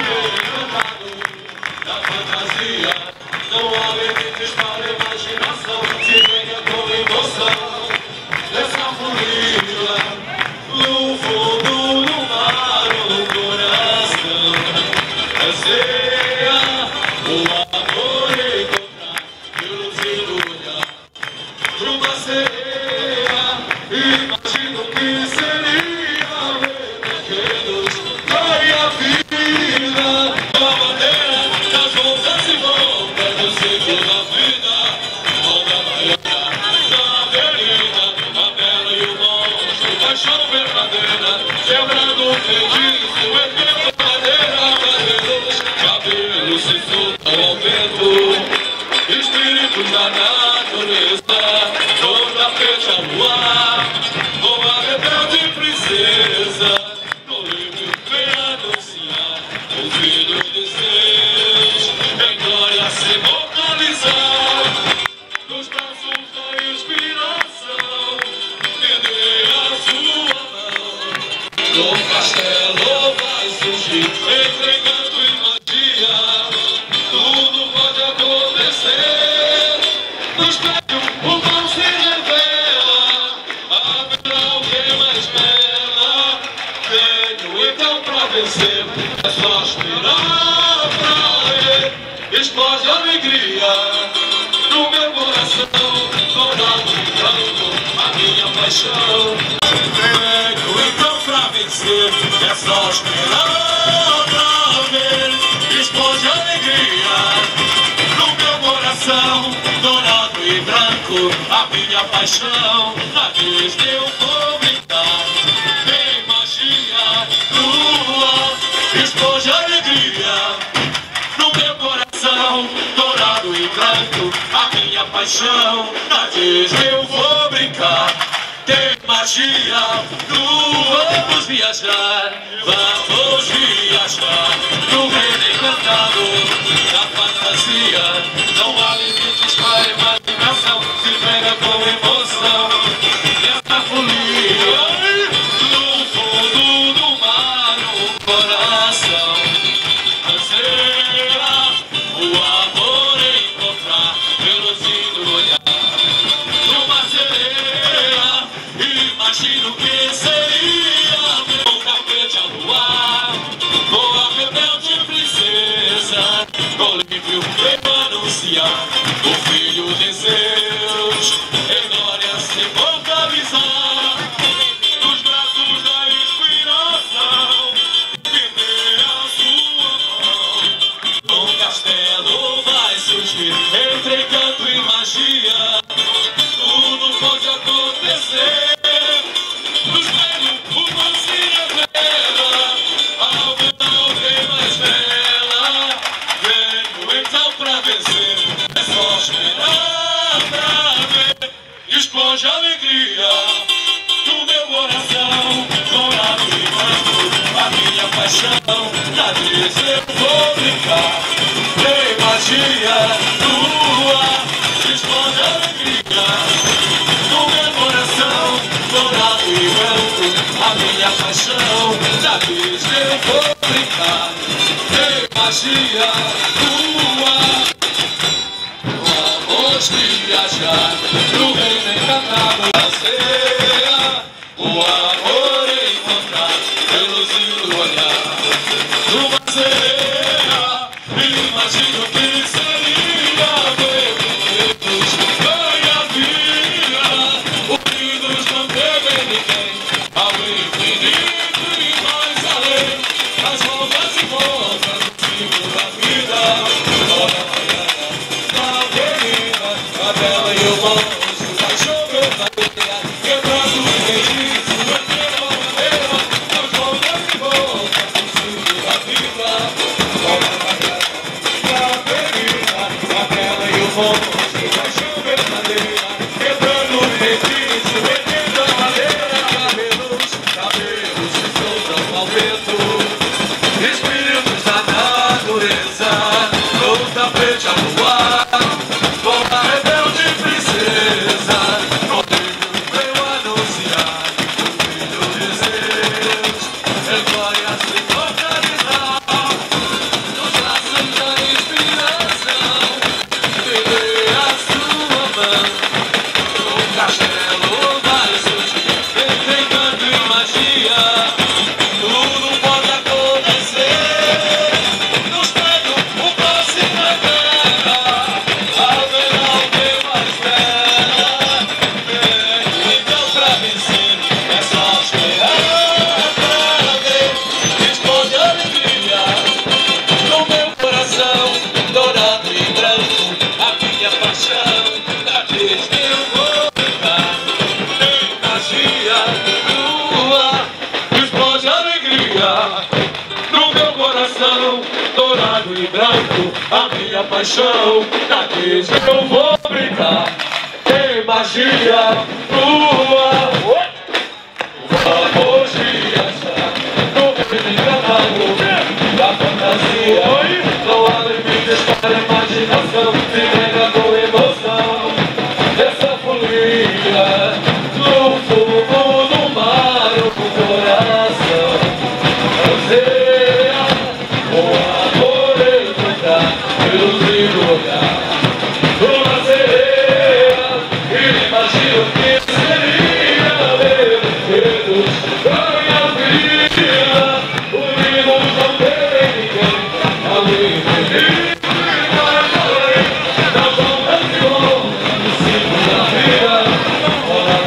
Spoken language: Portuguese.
encantado da fantasia. Não há limites para a imaginação. Se venha com emoção dessa folia, no fundo do mar, no coração anseia o amor encontrar pelo seu olhar de uma sereia. Imagino que seria ver pequenos ganha vida, a bandeira das voltas e voltas do ciclo da vida. Onda baiana na avenida, a bela e o monstro, paixão verdadeira, quebrando o feitiço, erguendo a bandeira. Cabelos se soltam ao vento, espíritos da natureza, no tapete ao luar, uma rebelde princesa, no livro vem anunciar o filho de Deus, em glória se localizar, nos braços da inspiração, me a sua mão, no castelo vai surgir, entre canto e magia, tudo pode acontecer, nos prédios o mal se revela, haverá alguém mais bela, venho então pra vencer, é só esperar pra ver, explode alegria, no meu coração, dourado e branco, a minha paixão, venho então pra vencer, é só esperar pra ver, explode alegria, no meu coração, dourado e branco, a minha paixão, na Disney eu vou brincar, tem magia, lua, explode alegria, no meu coração, dourado e branco, a minha paixão, na Disney eu vou brincar, tem magia, lua, vamos viajar, no reino encantado da fantasia, não há limites para a imaginação, se pega com emoção, essa folia, no fundo do mar, no coração, anseia o amor encontrar, pelo olhar, numa sereia, imagino que seria meu tapete a luar, boa rebelde princesa, Olímpio veio anunciar o filho de Zeus, em glória se focalizar, nos braços da inspiração, viver a sua mão, um castelo vai surgir, entre canto e magia, tudo pode acontecer, nos velhos o mal se revela, alguém mais bela, venho então pra vencer, é só esperar pra ver, explode alegria, no meu coração, dourado e branco, a minha paixão, na Disney eu vou brincar, tem magia, lua, explode alegria, no meu coração, dourado e branco, a minha paixão, na Disney eu vou brincar, tem magia, lua, vamos viajar, no reino encantado da ceia, o amor encontrar, pelo olhar, numa sereia, imagino que seria ver Deus, ganha vida, unidos não devem ninguém, ao infinito e mais além, as voltas e voltas do ciclo da vida, toda baiana, na avenida, a bela e o monstro, paixão verdadeira, quebrando o feitiço, erguendo a bandeira, as voltas e voltas do ciclo da vida, toda baiana, na avenida, a bela e o monstro, paixão verdadeira, quebrando o feitiço, erguendo a bandeira, cabelos se soltam ao vento, espíritos da coração, dourado e branco, a minha paixão. Daqui eu vou brincar, tem magia tua. Vamos viajar no mundo encantado da fantasia. Não há limites para a imaginação, se entrega com emoção dessa folia. No fundo do mar, o coração anseia o amor encontrar pelo lindo olhar uma sereia. E imagino que seria ver dedos da minha vida. O lindo não tem ninguém além de mim. Não são canções no ciclo da vida. Oh,